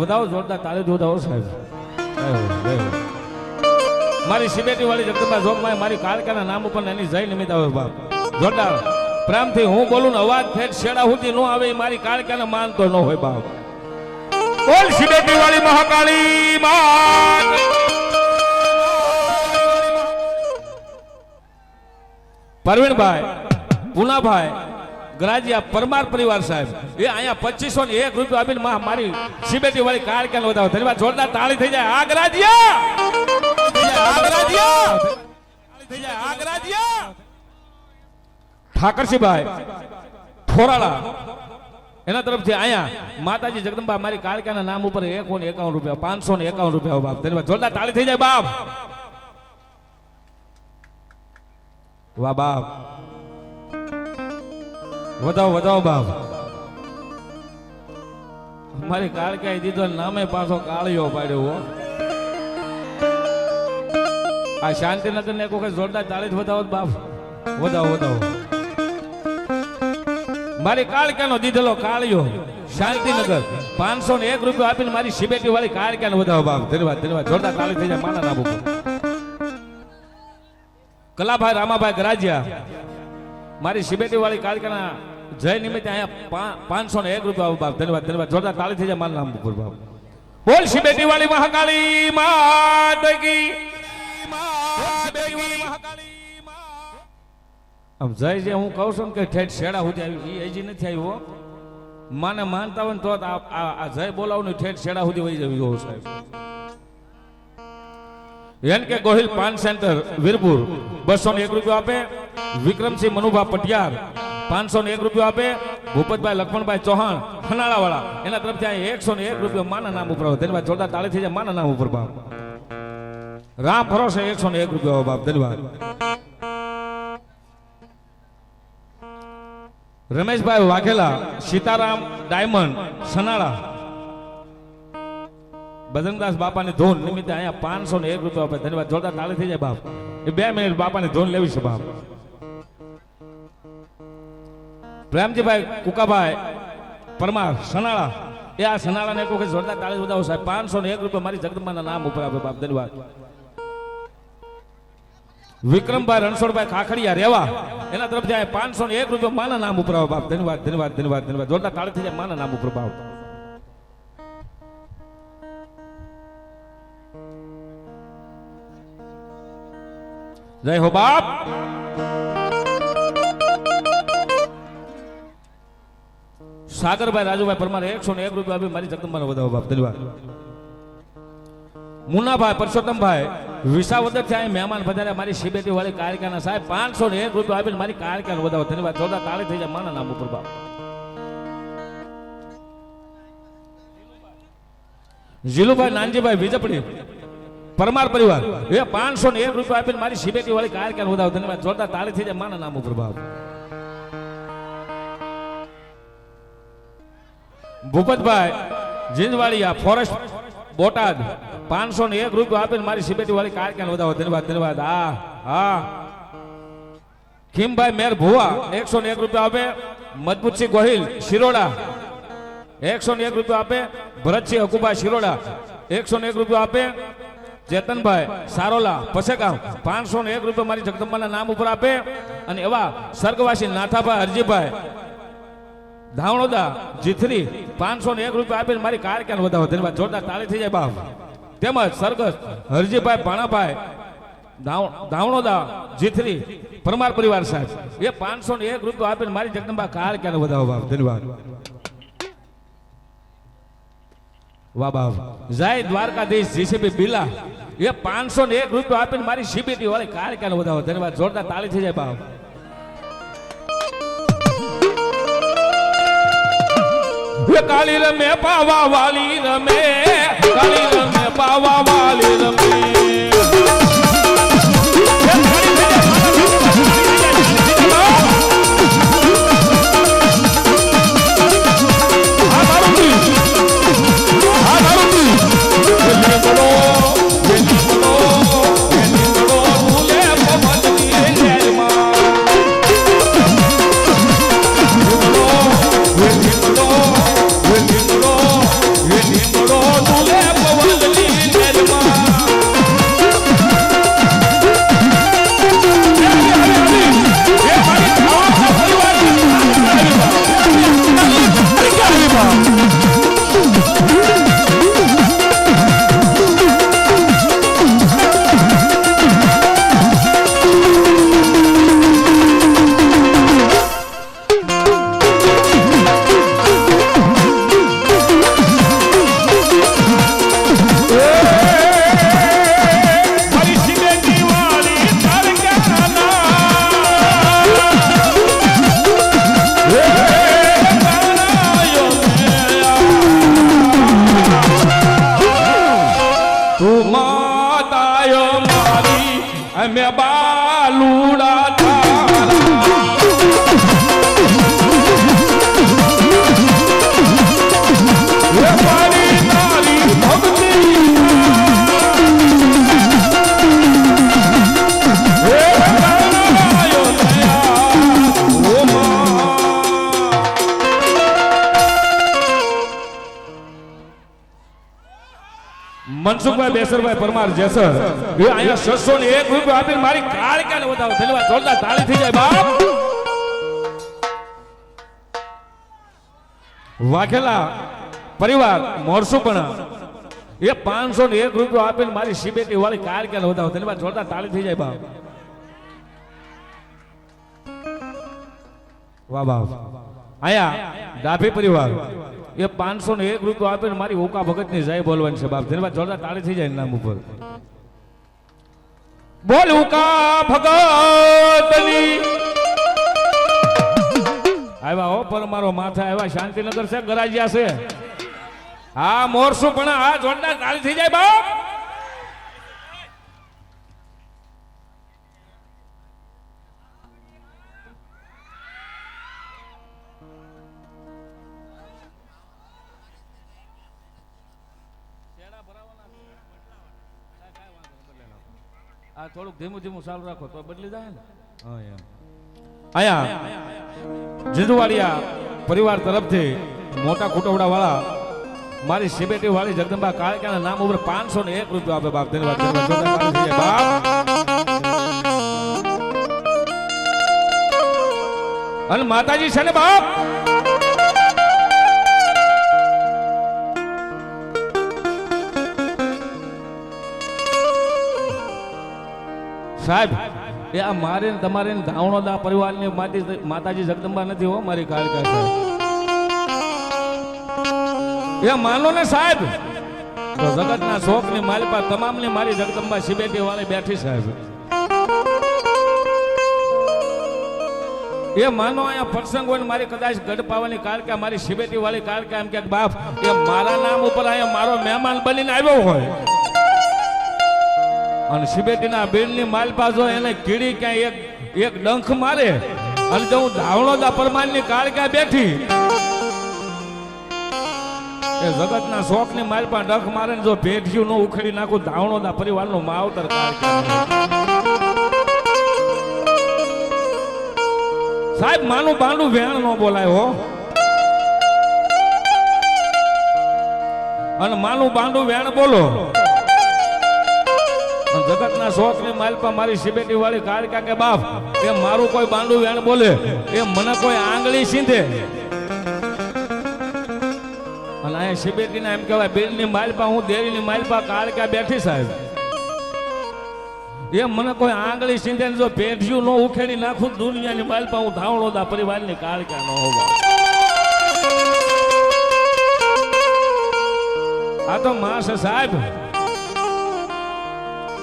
વધાવો જોરદાર તાળી વધાવો સાહેબ. મારી સિબેટી વાળી જગદંબા જોગમાં મારી કાળકાના નામ ઉપર એની જય નિમિત્ત આવે બાપ. જોરદાર પ્રેમથી હું બોલું ને અવાજ ફેર છેડા સુધી નો આવે મારી કાળકાને માનતો ન હોય બાપ. બોલ સિબેટી વાળી મહાકાળી માત. પરવીણભાઈ પુનાભાઈ ગરાજીયા પરમાર પરિવાર સાહેબ એ અહીંયા 2501 રૂપિયા આપીને મારી સિબેટી વાળી કાળકાને વધાવો. ધન્યવાદ. જોરદાર તાળી થઈ જાય. આ ગરાજીયા ઠાકરસિંહભાઈ થોરાળા એના તરફથી અહીંયા માતાજી જગદંબા મારી કાળકાના નામ ઉપર 51 રૂપિયા 551 રૂપિયા બાપ. ધન્યવાદ. જોરદાર તાળી થઈ જાય બાપ. વાહ બાપ. વધાવો વધાવો બાપ. મારી કાળકાએ દીધો નામે પાછો કાળિયો પાડ્યો. આ શાંતિનગર ને કોઈ જોરદાર તાળી વધાવો બાપ. વધાવો વધાવો. મારી કાળકાનો દીધેલો કાળિયો શાંતિનગર 501 રૂપિયા આપીને મારી સિબેટી વાળી કાળકાને વધાવો બાપ. ધન્યવાદ ધન્યવાદ. જોરદાર તાળી થઈ જાય માના નામ ઉપર. કલાભાઈ રામાભાઈ ગરાજીયા મારી સિબેટી વાળી કાળકાના જય નિમિત્તે અહીંયા 501 રૂપિયા બાપ. ધન્યવાદ ધન્યવાદ. જોરદાર તાળી થઈ જાય માના નામ ઉપર બાપ. બોલ સિબેટી વાળી મહાકાળી માત કી. આમ જય જે હું કહું છું કે ઠેઠ શેડા સુધી આવી એ હજી નથી આવ્યો. માને માનતા હોય ને તો આ જય બોલાવું ઠેઠ શેડા સુધી વહી જવી જોવું સાહેબ. એન કે ગોહિલ પાન સેન્ટર વીરપુર 201 રૂપિયા આપે. વિક્રમસિંહ મનુભા પટિયાર 501 રૂપિયા આપે. ભૂપતભાઈ લક્ષ્મણભાઈ ચૌહાણ ખનાળા વાળા એના તરફથી 101 રૂપિયા માના નામ ઉપર. ધન્યવાદ. જોરદાર તાળી થઈ જાય માના નામ ઉપર બાપ. રામ ભરોસે 101 રૂપિયા બાપ. ધન્યવાદ. રમેશભાઈ વાઘેલા સીતારામ ડાયમંડ સનાળા બજરંગદાસ બાપાની ધૂન નિમિત્તે અહીંયા 501 રૂપિયા આપે. ધન્યવાદ. જોરદાર તાળી થઈ જાય બાપ. એ 2 મિનિટ બાપાની ધૂન લેવી છે બાપ. પ્રેમજીભાઈ કુકાભાઈ પરમાર સનાળા એ આ સનાળાને એક વખત જોરદાર તાળી વધાવો સાહેબ. 501 રૂપિયા મારી જગદંબાના નામ ઉપર આપે બાપ. ધન્યવાદ. વિક્રમભાઈ રણછોડભાઈ ખાખડિયા રેવા એના તરફથી આ 501 રૂપિયા માના નામ ઉપર આવે બાપ. ધન્યવાદ ધન્યવાદ ધન્યવાદ ધન્યવાદ. જોરદાર તાળી થઈ જાય માના નામ ઉપર બાપ. જય હો બાપ. સાગરભાઈ રાજુભાઈ પરમાર 101 રૂપિયા આપી મારી જગદંબાનો વધાવો બાપ. ધન્યવાદ. મુન્નાભાઈ પરસોત્તમભાઈ વિસાવદર થી મહેમાન પધાર્યા મારી સિબેટી વાળી કાળકાના સાહેબ 501 રૂપિયા આપીને મારી કાળકાનો વધાવો. ધન્યવાદ. જોરદાર તાળી થઈ જાય માના નામ ઉપર બાપ. જીલુભાઈ નાનજીભાઈ વિજપડી પરમાર પરિવાર એ 501 રૂપિયા આપીને મારી સિબેટી વાળી કાળકાનો વધાવો. ધન્યવાદ. જોરદાર તાળી થઈ જાય માના નામ ઉપર બાપ. ભૂપતભાઈ જીંજવાડિયા ફોરેસ્ટ બોટાદ 501 રૂપિયા આપીને મારી સિબેટી વાળી કાળકાને વધાવો. ધન્યવાદ ધન્યવાદ. હા ખીમભાઈ મેર ભુવા 101 રૂપિયા આપે. મજબૂતસિંહ ગોહિલ શિરોડા 101 રૂપિયા આપે. ભરતસિંહ હકુભાઈ શિરોડા 101 રૂપિયા આપે. ચેતનભાઈ સારોલા પસેગામ 501 રૂપિયા મારી જગદંબાના નામ ઉપર આપે. અને એવા સ્વર્ગવાસી નાથાભાઈ હરજીભાઈ ધાવણોદા જીથરી 501 રૂપિયા આપીને મારી કાળકાને વધાવો. ધન્યવાદ. જોરદાર તાળી થઈ જાય બાપ. તેમજ સરગસ હરજીભાઈ ભાણાભાઈ ધાવણોદા જીથરી પરમાર પરિવાર સાહેબ એ 501 રૂપિયા આપીને મારી જગદંબા કાળકાને વધાવો બાપ. ધન્યવાદ. વાહ બાપ. જય દ્વારકાધીશ જીસીબી બિલા એ 501 રૂપિયા આપીને મારી સિબેટી વાળી કાળકાને વધાવો. ધન્યવાદ. જોરદાર તાળી થઈ જાય બાપ. કાળી રમે પાવા વાલી રમે. કાળી રમે પાવા વાલી રમે. તુલે પવનની નેરમાં અમે બાલુડા તારા મારી તારી ભક્તિ મનસુખભાઈ બેસરભાઈ પરમાર જેસર એ અહીંયા 601 રૂપિયા આપીને મારી કાળકાને વધાવો ધન્યવાદ જોરદાર તાળી થઈ જાય બાપ વાઘેલા પરિવાર મોરસુપણા એ 501 રૂપિયા આપીને મારી શિબેટી વાળી કાળકાને વધાવો ધન્યવાદ જોરદાર તાળી થઈ જાય બાપ વાહ વાહ આયા ડાભી પરિવાર એ 501 રૂપિયા આપીને મારી ઓકા ભગતની જય બોલવાની છે બાપ ધન્યવાદ જોરદાર તાળી થઈ જાય નામ ઉપર બોલ ઓકા ભગતની આવ્યા હો પર મારો માથા આવ્યા શાંતિનગર છે ગરાજિયા છે હા મોરસું પણ હા જોરદાર તાળી થઈ જાય બાપ થોડુંક ધીમું ધીમું ચાલુ રાખો તો બદલી જાય ને અહીંયા જીંદુવાડિયા પરિવાર તરફથી મોટા ખુટવડા વાળા મારી શિબેટી વાળી જગદંબા કાળકાના નામ ઉપર 501 રૂપિયા આપે બાપ ધન્યવાદ બાપ અને માતાજી છે ને બાપ સાહેબ એ આ મારે તમારે ધાવણોદા પરિવારની માતાજી જગદંબા નથી હો મારી કાળકા સાહેબ એ માનો ને સાહેબ તો જગતના શોખની માલિકા તમામની મારી જગદંબા શિબેટી વાળી બેઠી સાહેબ એ માનો અહીંયા પ્રસંગ હોય મારી કદાચ ગઢ પાવાની કાળકા મારી શિબેટી વાળી કાળકા એમ કે બાપ એ મારા નામ ઉપર અહીંયા મારો મહેમાન બનીને આવ્યો હોય અને શિબેટીના બેનની માલપા જો એને કીડી ક્યાંય એક ડંખ મારે અને જો હું ધાવણોદા પરમારની કાળકા બેઠી એ જગતના શોખની માલપા ડંખ મારે ને જો ભેઠિયું ન ઉખડી નાખું ધાવણોદા પરિવારનું માવતર કાળકા સાહેબ માનું બાંડું વેણ ન બોલાય હો અને માનું બાંડું વેણ બોલો જગતના શોખની માલપા મારી શિબેટી વાળી કાળકા કે બાપ એ મારું કોઈ બાંડું વેણ બોલે એ મને કોઈ આંગળી સીંધે અને આ શિબેટીના એમ કહેવાય બેનની માલપા હું દેરીની માલપા કાળકા બેઠી સાહેબ એ મને કોઈ આંગળી સીંધે જો પેઢિયું ન ઉખેડી નાખું દુનિયાની માલપા હું ધાવણોદા પરિવારની કાળકા ન હોવા આ તો માસ સાહેબ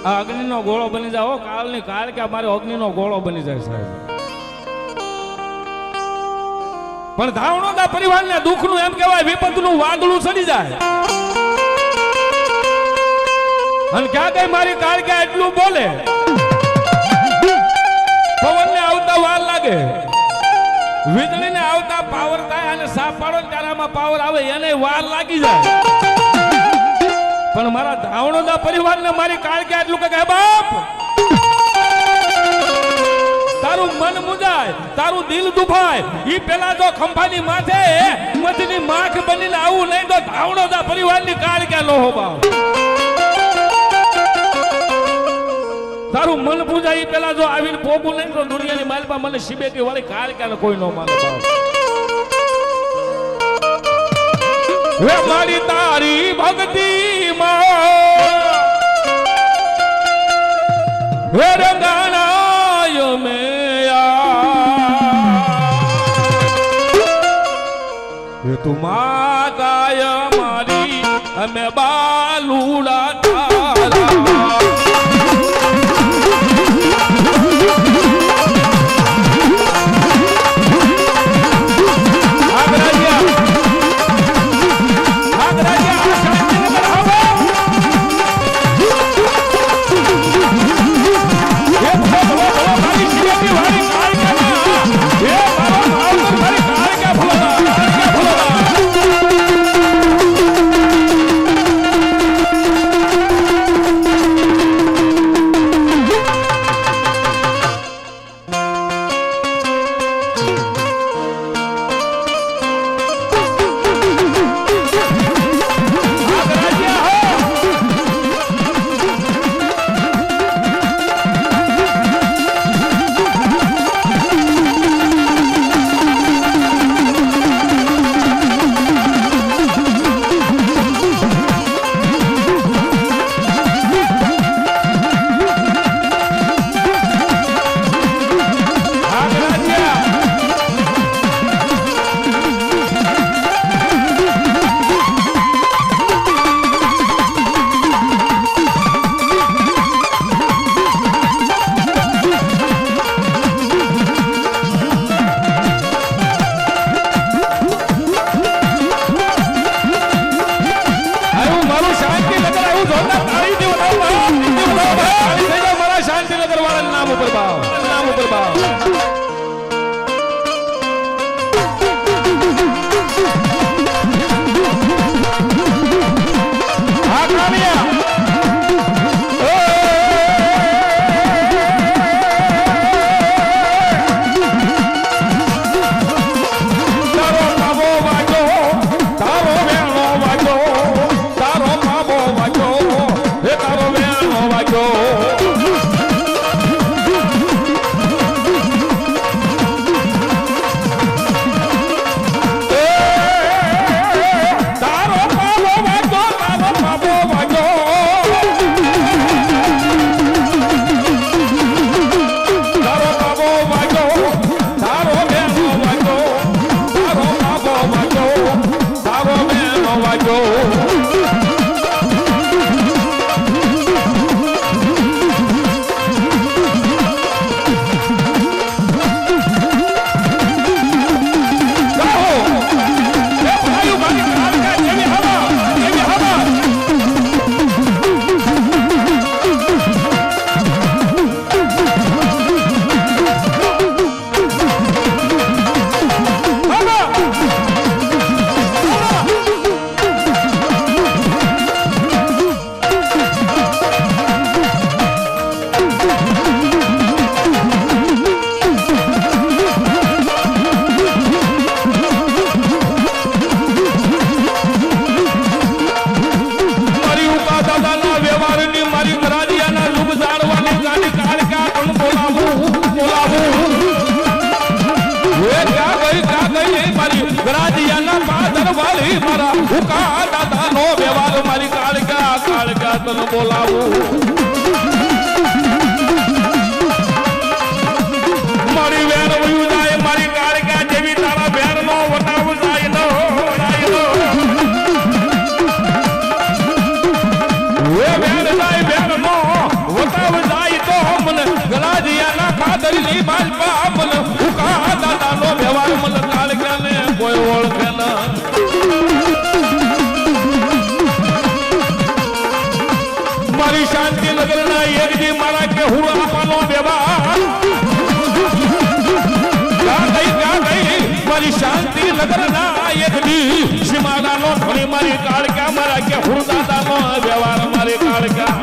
આ અગ્નિનો ગોળો બની જાઓ કાળની કાળકા મારે અગ્નિનો ગોળો બની જાય સાહેબ પણ ધાવણોદા પરિવારને દુઃખનું એમ કહેવાય વિપતનું વાદળું ચડી જાય અને ક્યાં કઈ મારી કાળકા એટલું બોલે પવનને આવતા વાર લાગે વીજળીને આવતા પાવર થાય અને સાપ પાડો ત્યારે આમાં પાવર આવે એને વાર લાગી જાય પણ મારા ધાવણોદા પરિવારને મારી કાળકા એટલું કે બાપ તારું મન મુજાય, તારું દિલ દુભાય, ઈ પેલા જો ખંભાની માથે મધની માખ બનીને આવું નહીં તો ધાવણો દા પરિવારની કાળ કે લોહો બાવ. તારું મન પૂજાય ઈ પેલા જો આવીને પોગું નહીં તો દુનિયાની માલપા મને શિબેકી વાળી કાળ કે કોઈ નો માને બાવ. હે મારી તારી ભક્તિ માં હે રંગાણાય મેં તું માં ગાય મારી અમે બાલુડા તારા. તને બોલાવું મારી વેર વયું જાય મારી કાળકા જેવી તારા વેર નો વટાવ જાય નો વેર જાય વેર નો વટાવ જાય તો મને ગલાજીયાના ખાદરની માલપા મને ઉકા દાદા નો વ્યવહાર મને કાળકાને કોઈ ઓળખે ના મારી શાંતિ નગર ના એક દી મારા કે હું આપવાનો વ્યવહાર મારી શાંતિ નગર ના એક દી સીમાડા નો થોડી મારી કાળકા મારા કે હું દાદા નો વ્યવહાર મારી કાળકા